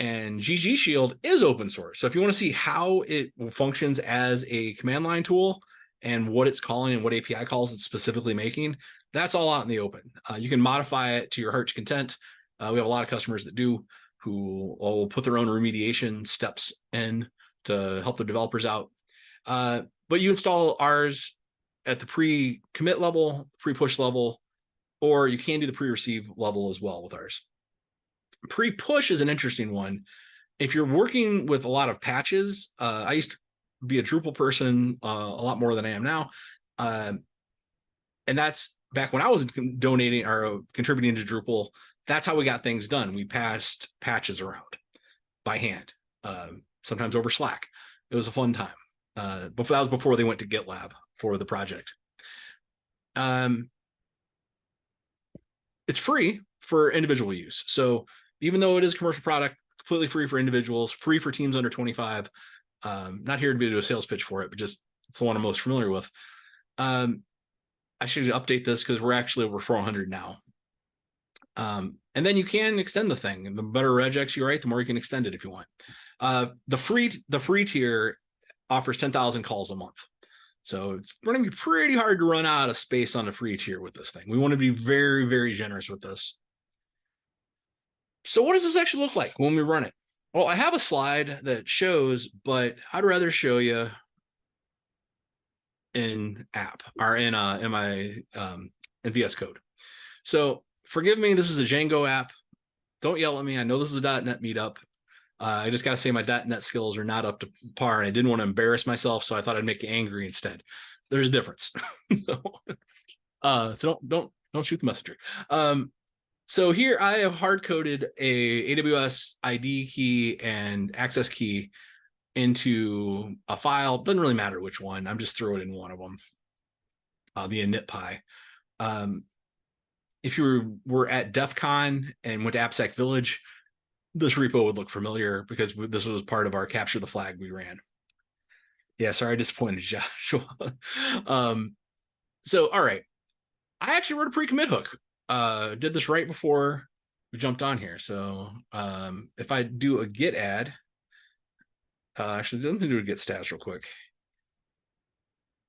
Speaker 2: and GG Shield is open source. So if you want to see how it functions as a command line tool and what it's calling and what API calls it's specifically making, that's all out in the open. You can modify it to your heart's content. We have a lot of customers that do, who will put their own remediation steps in to help the developers out. But you install ours at the pre-commit level, pre-push level, or you can do the pre-receive level as well with ours. Pre-push is an interesting one. If you're working with a lot of patches, I used to be a Drupal person a lot more than I am now. And that's back when I was donating or contributing to Drupal. That's how we got things done. We passed patches around by hand, sometimes over Slack. It was a fun time. But that was before they went to GitLab for the project. It's free for individual use. So even though it is a commercial product, completely free for individuals, free for teams under 25. Not here to do a sales pitch for it, but just it's the one I'm most familiar with. I should update this because we're actually over 400 now. And then you can extend the thing. The better regex you write, the more you can extend it if you want. The free tier offers 10,000 calls a month. So it's going to be pretty hard to run out of space on the free tier with this thing. We want to be very, very generous with this. So what does this actually look like when we run it? Well, I have a slide that shows, but I'd rather show you in app or in my in VS Code. So forgive me, this is a Django app. Don't yell at me. I know this is a .NET meetup. I just got to say my .NET skills are not up to par, and I didn't want to embarrass myself, so I thought I'd make you angry instead. There's a difference. So don't shoot the messenger. So here I have hard coded a AWS ID key and access key into a file. Doesn't really matter which one. I'm just throwing it in one of them. The initpy. If you were at DEF CON and went to AppSec Village, this repo would look familiar because this was part of our capture the flag we ran. Yeah, sorry, I disappointed Joshua. So, all right. I actually wrote a pre-commit hook. Did this right before we jumped on here. So if I do a git add, actually, let me do a git status real quick.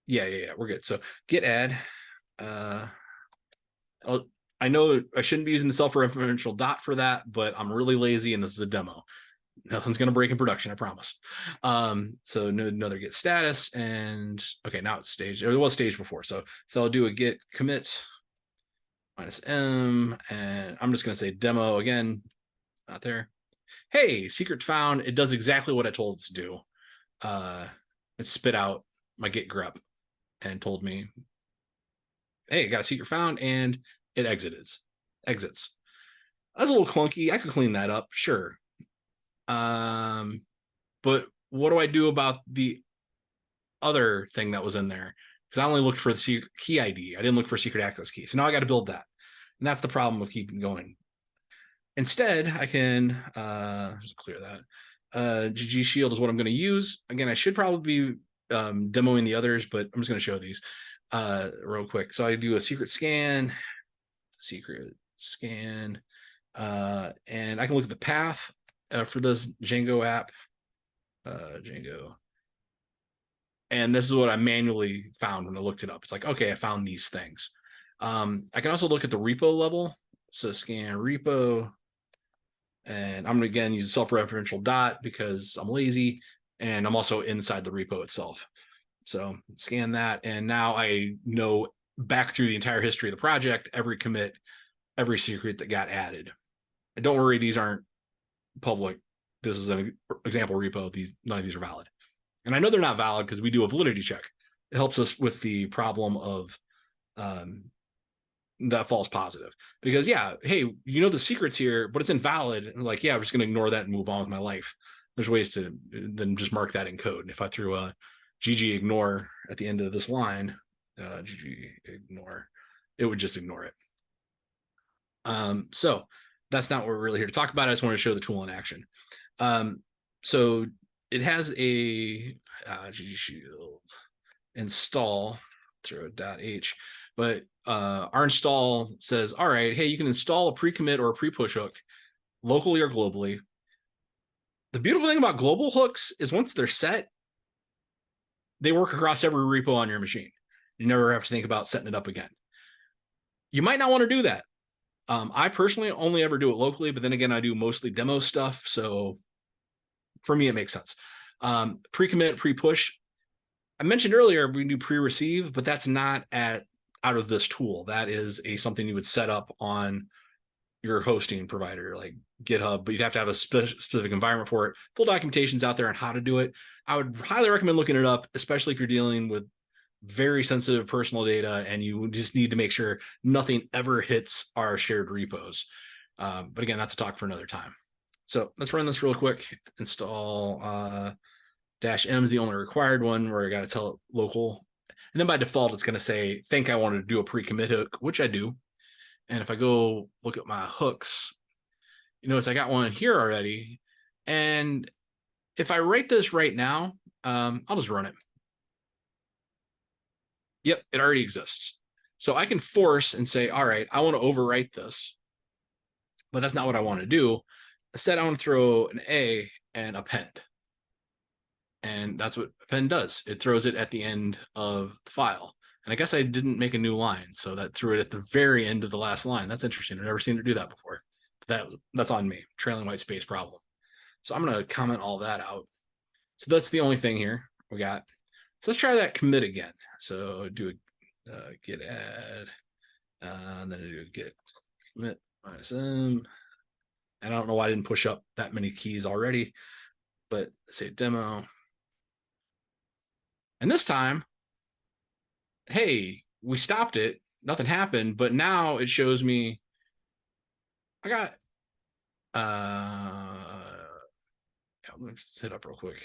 Speaker 2: Yeah, we're good. So git add. I know I shouldn't be using the self-referential dot for that, but I'm really lazy and this is a demo. Nothing's going to break in production, I promise. So another git status, and okay, now it's staged. It was staged before. So I'll do a git commit -m, and I'm just going to say demo again, not there. Hey, secret found. It does exactly what I told it to do. It spit out my git grep and told me, hey, got a secret found, and it exits. That's a little clunky. I could clean that up, sure. But what do I do about the other thing that was in there? Because I only looked for the secret key ID. I didn't look for secret access key. So now I got to build that. And that's the problem of keeping going. Instead, I can just clear that. GG Shield is what I'm going to use. Again, I should probably be demoing the others, but I'm just going to show these real quick. So I do a secret scan, and I can look at the path for this Django app, Django. And this is what I manually found when I looked it up. It's like, okay, I found these things. I can also look at the repo level. So scan repo, and I'm going to again use a self-referential dot because I'm lazy, and I'm also inside the repo itself. So scan that, and now I know back through the entire history of the project, every commit, every secret that got added. And don't worry, these aren't public. This is an example repo. None of these are valid. And I know they're not valid because we do a validity check. It helps us with the problem of that false positive. Because yeah, hey, you know the secret's here, but it's invalid. And like, yeah, I'm just going to ignore that and move on with my life. There's ways to then just mark that in code. And if I threw a gitignore at the end of this line, gitignore, it would just ignore it. So that's not what we're really here to talk about. I just want to show the tool in action. So it has a GG Shield install through a .h, but our install says, all right, hey, you can install a pre-commit or a pre-push hook locally or globally. The beautiful thing about global hooks is once they're set, they work across every repo on your machine. You never have to think about setting it up again. You might not want to do that. I personally only ever do it locally, but then again, I do mostly demo stuff. So for me, it makes sense. Pre-commit, pre-push. I mentioned earlier, we can do pre-receive, but that's not out of this tool. That is something you would set up on your hosting provider like GitHub, but you'd have to have a specific environment for it. Full documentation's out there on how to do it. I would highly recommend looking it up, especially if you're dealing with very sensitive personal data and you just need to make sure nothing ever hits our shared repos. But again, that's a talk for another time. So let's run this real quick. Install -m is the only required one where I got to tell it local. And then by default, it's going to say, think I wanted to do a pre-commit hook, which I do. And if I go look at my hooks, you notice I got one here already. And if I write this right now, I'll just run it. Yep, it already exists. So I can force and say, all right, I want to overwrite this, but that's not what I want to do. Instead, I want to throw an A and append. And that's what append does. It throws it at the end of the file. And I guess I didn't make a new line, so that threw it at the very end of the last line. That's interesting. I've never seen it do that before. That's on me, trailing white space problem. So I'm going to comment all that out. So that's the only thing here we got. So let's try that commit again. So do a git add, and then do a git commit -m. And I don't know why I didn't push up that many keys already, but say demo. And this time, hey, we stopped it. Nothing happened, but now it shows me I got yeah, let me just hit up real quick.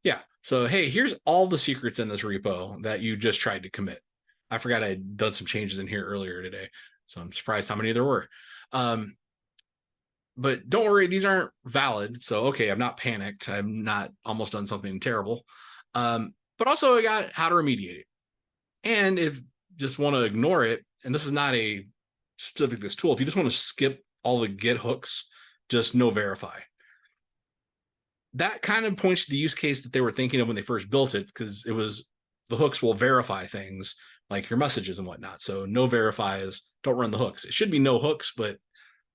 Speaker 2: Yeah. So hey, here's all the secrets in this repo that you just tried to commit. I forgot I had done some changes in here earlier today, so I'm surprised how many there were. But don't worry, these aren't valid. So okay, I'm not panicked. I'm not almost done something terrible. But also I got how to remediate it. And if just want to ignore it, and this is not a specific this tool, if you just want to skip all the get hooks, just no verify. That kind of points to the use case that they were thinking of when they first built it, because it was the hooks will verify things like your messages and whatnot. So no verifies, don't run the hooks. It should be no hooks, but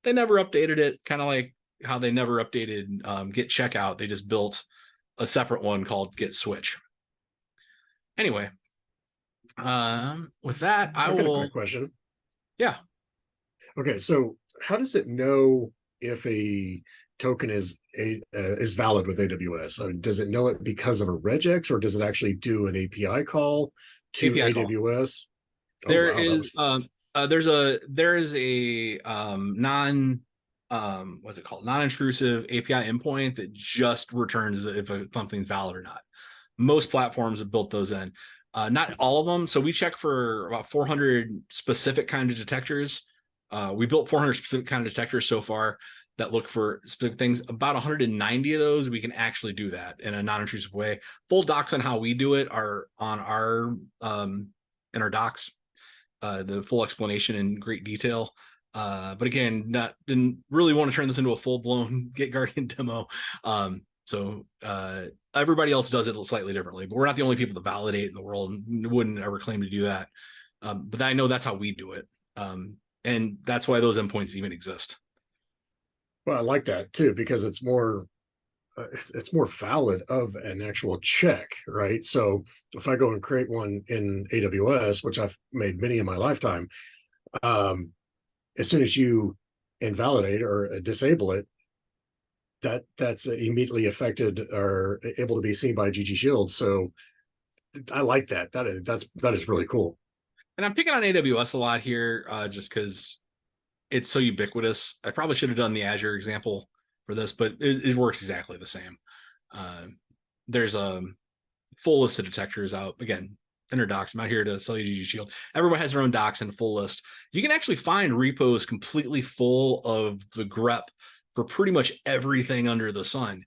Speaker 2: they never updated it, kind of like how they never updated get checkout. They just built a separate one called get switch. Anyway, with that, I
Speaker 1: got a
Speaker 2: will.
Speaker 1: quick question.
Speaker 2: Yeah.
Speaker 1: Okay, so how does it know if a token is valid with AWS? Does it know it because of a regex, or does it actually do an API call to
Speaker 2: API call.
Speaker 1: AWS? Oh
Speaker 2: There
Speaker 1: wow,
Speaker 2: is there is a non what's it called, non-intrusive API endpoint that just returns if something's valid or not. Most platforms have built those in, not all of them. So we check for about 400 specific kind of detectors. We built 400 specific kind of detectors so far that look for specific things. About 190 of those we can actually do that in a non-intrusive way. Full docs on how we do it are on our in our docs, the full explanation in great detail. But again, didn't really want to turn this into a full-blown Git Guardian demo. So everybody else does it slightly differently, but we're not the only people that validate in the world, and wouldn't ever claim to do that. But I know that's how we do it. And that's why those endpoints even exist.
Speaker 1: Well, I like that too, because it's more valid of an actual check, right? So if I go and create one in AWS, which I've made many in my lifetime, as soon as you invalidate or disable it, that's immediately affected or able to be seen by GG Shield. So I like that. That is really cool.
Speaker 2: And I'm picking on AWS a lot here, just because it's so ubiquitous. I probably should have done the Azure example for this, but it works exactly the same. There's a full list of detectors out. Again, in our docs. I'm not here to sell you GG Shield. Everyone has their own docs and full list. You can actually find repos completely full of the grep for pretty much everything under the sun.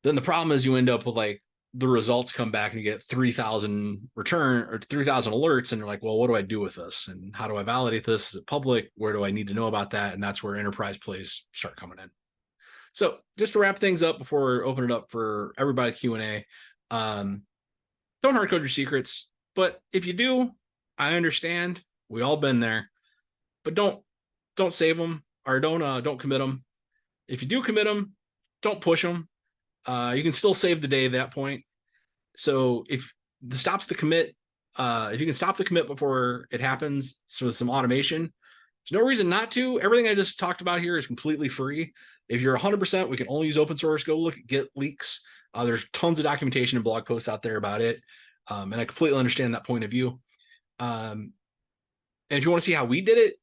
Speaker 2: Then the problem is you end up with like the results come back and you get 3,000 return or 3,000 alerts, and you're like, well, what do I do with this? And how do I validate this? Is it public? Where do I need to know about that? And that's where enterprise plays start coming in. So just to wrap things up before we open it up for everybody's Q&A, don't hard code your secrets. But if you do, I understand. We all been there. But don't save them, or don't commit them. If you do commit them, don't push them. You can still save the day at that point. So if the stops the commit, if you can stop the commit before it happens, so with some automation, there's no reason not to. Everything I just talked about here is completely free. If you're 100%, we can only use open source. Go look at Git leaks. There's tons of documentation and blog posts out there about it. And I completely understand that point of view. And if you want to see how we did it,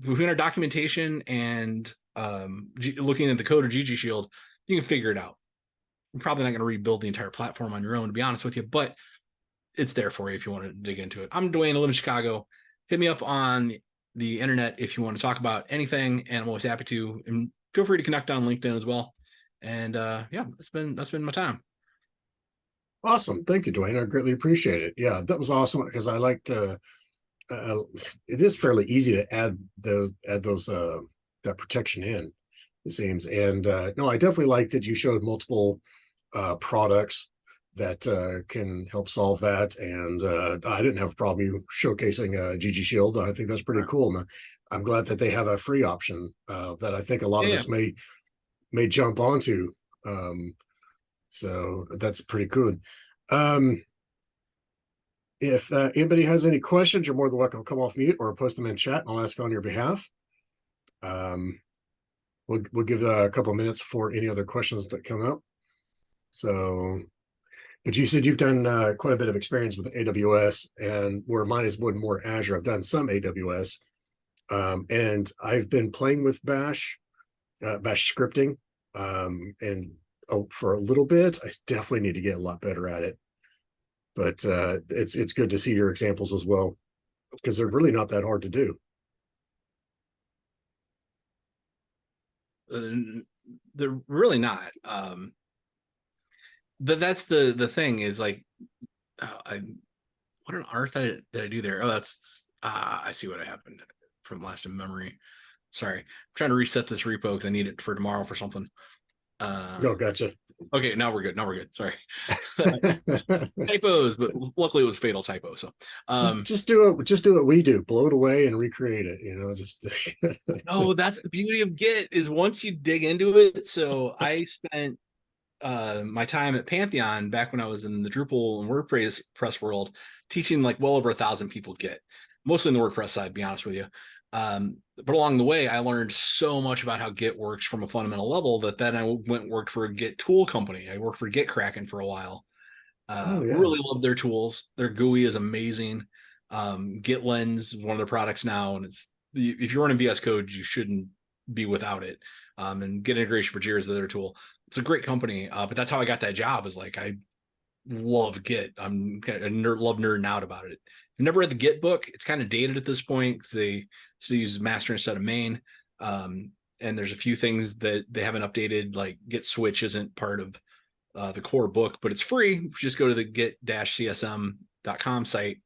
Speaker 2: between our documentation and looking at the code of GG Shield, you can figure it out. I'm probably not going to rebuild the entire platform on your own, to be honest with you, but it's there for you if you want to dig into it. I'm Dwayne. I live in Chicago. Hit me up on the internet if you want to talk about anything, and I'm always happy to. And feel free to connect on LinkedIn as well. And yeah, that's been my time.
Speaker 1: Awesome. Thank you, Dwayne. I greatly appreciate it. Yeah, that was awesome, because I like to it is fairly easy to add those that protection in, it seems. And no, I definitely like that you showed multiple products that can help solve that. And I didn't have a problem you showcasing GG Shield. I think that's pretty cool. And I'm glad that they have a free option that I think a lot of us may jump onto. So that's pretty good. If anybody has any questions, you're more than welcome to come off mute or post them in chat, and I'll ask on your behalf. we'll give a couple of minutes for any other questions that come up. So, but you said you've done quite a bit of experience with AWS, and where mine is more Azure. I've done some AWS, and I've been playing with Bash scripting, and for a little bit. I definitely need to get a lot better at it. But it's good to see your examples as well, because they're really not that hard to do.
Speaker 2: They're really not. But that's the thing is like, what on earth did I do there? Oh, that's I see what happened from last in memory. Sorry, I'm trying to reset this repo because I need it for tomorrow for something.
Speaker 1: Oh, gotcha.
Speaker 2: Okay, now we're good. Now we're good. Sorry. Typos, but luckily it was fatal typo. So
Speaker 1: just do it. Just do what we do. Blow it away and recreate it. Just
Speaker 2: no, that's the beauty of Git is once you dig into it. So I spent my time at Pantheon back when I was in the Drupal and WordPress world, teaching like well over 1,000 people Git, mostly in the WordPress side, to be honest with you. But along the way, I learned so much about how Git works from a fundamental level that then I went and worked for a Git tool company. I worked for GitKraken for a while.
Speaker 1: Oh, yeah.
Speaker 2: Really love their tools. Their GUI is amazing. GitLens is one of their products now, and it's if you're running VS Code, you shouldn't be without it. And Git integration for Jira is the other tool. It's a great company, but that's how I got that job. Is like I love Git. I love nerding out about it. I've never read the Git book. It's kind of dated at this point because they still use master instead of main. And there's a few things that they haven't updated, like Git switch isn't part of the core book, but it's free. Just go to the git-csm.com site,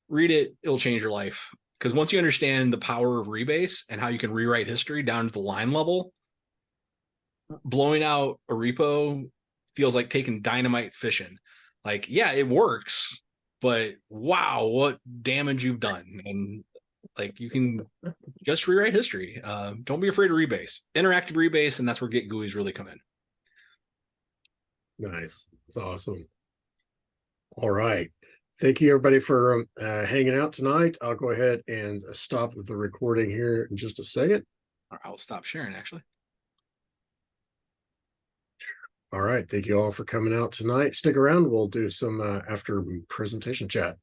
Speaker 2: read it. It'll change your life. Because once you understand the power of rebase and how you can rewrite history down to the line level, blowing out a repo feels like taking dynamite fishing. Like, yeah, it works, but wow, what damage you've done. And like, you can just rewrite history. Don't be afraid of rebase. Interactive rebase, and that's where Git GUIs really come in.
Speaker 1: Nice. It's awesome. All right. Thank you, everybody, for hanging out tonight. I'll go ahead and stop the recording here in just a second.
Speaker 2: I'll stop sharing, actually.
Speaker 1: All right. Thank you all for coming out tonight. Stick around. We'll do some after presentation chat.